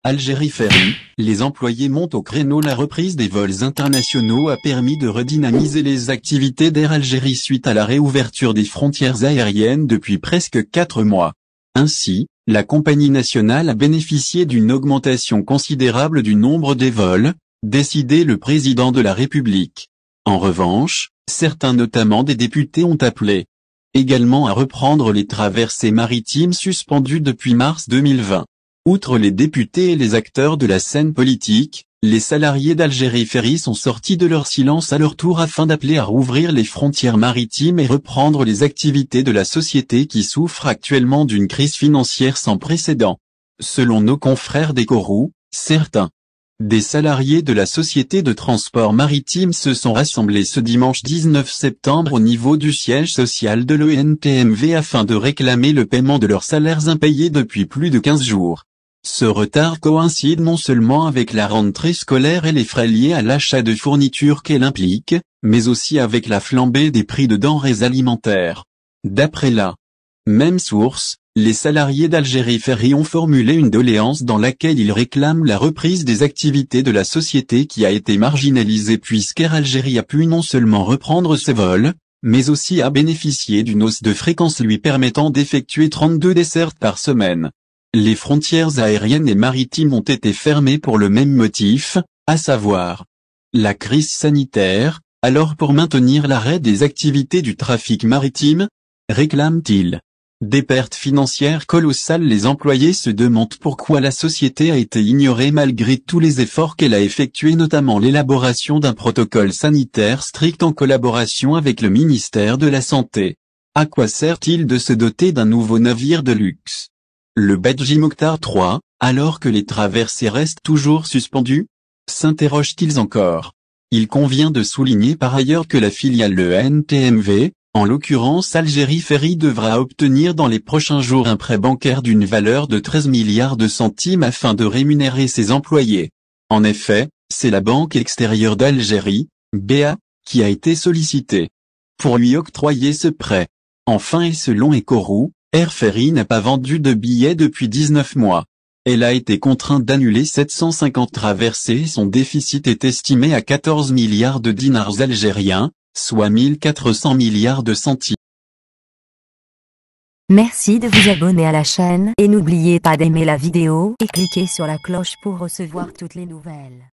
Algérie Ferry, les employés montent au créneau. La reprise des vols internationaux a permis de redynamiser les activités d'Air Algérie suite à la réouverture des frontières aériennes depuis presque 4 mois. Ainsi, la compagnie nationale a bénéficié d'une augmentation considérable du nombre des vols, décidé le président de la République. En revanche, certains notamment des députés ont appelé également à reprendre les traversées maritimes suspendues depuis mars 2020. Outre les députés et les acteurs de la scène politique, les salariés d'Algérie Ferry sont sortis de leur silence à leur tour afin d'appeler à rouvrir les frontières maritimes et reprendre les activités de la société qui souffre actuellement d'une crise financière sans précédent. Selon nos confrères d'Ecorou, certains des salariés de la société de transport maritime se sont rassemblés ce dimanche 19 septembre au niveau du siège social de l'ENTMV afin de réclamer le paiement de leurs salaires impayés depuis plus de 15 jours. Ce retard coïncide non seulement avec la rentrée scolaire et les frais liés à l'achat de fournitures qu'elle implique, mais aussi avec la flambée des prix de denrées alimentaires. D'après la même source, les salariés d'Algérie Ferry ont formulé une doléance dans laquelle ils réclament la reprise des activités de la société qui a été marginalisée puisqu'Air Algérie a pu non seulement reprendre ses vols, mais aussi a bénéficié d'une hausse de fréquence lui permettant d'effectuer 32 dessertes par semaine. Les frontières aériennes et maritimes ont été fermées pour le même motif, à savoir la crise sanitaire. Alors pour maintenir l'arrêt des activités du trafic maritime, réclament-ils des pertes financières colossales. Les employés se demandent pourquoi la société a été ignorée malgré tous les efforts qu'elle a effectués, notamment l'élaboration d'un protocole sanitaire strict en collaboration avec le ministère de la Santé. À quoi sert-il de se doter d'un nouveau navire de luxe, le Badji Mokhtar III, alors que les traversées restent toujours suspendues? S'interrogent-ils encore. Il convient de souligner par ailleurs que la filiale l'ENTMV, en l'occurrence Algérie Ferry, devra obtenir dans les prochains jours un prêt bancaire d'une valeur de 13 milliards de centimes afin de rémunérer ses employés. En effet, c'est la Banque extérieure d'Algérie, BA, qui a été sollicitée pour lui octroyer ce prêt. Enfin et selon Ecorou, Air Ferry n'a pas vendu de billets depuis 19 mois. Elle a été contrainte d'annuler 750 traversées et son déficit est estimé à 14 milliards de dinars algériens, soit 1400 milliards de centimes. Merci de vous abonner à la chaîne et n'oubliez pas d'aimer la vidéo et cliquer sur la cloche pour recevoir toutes les nouvelles.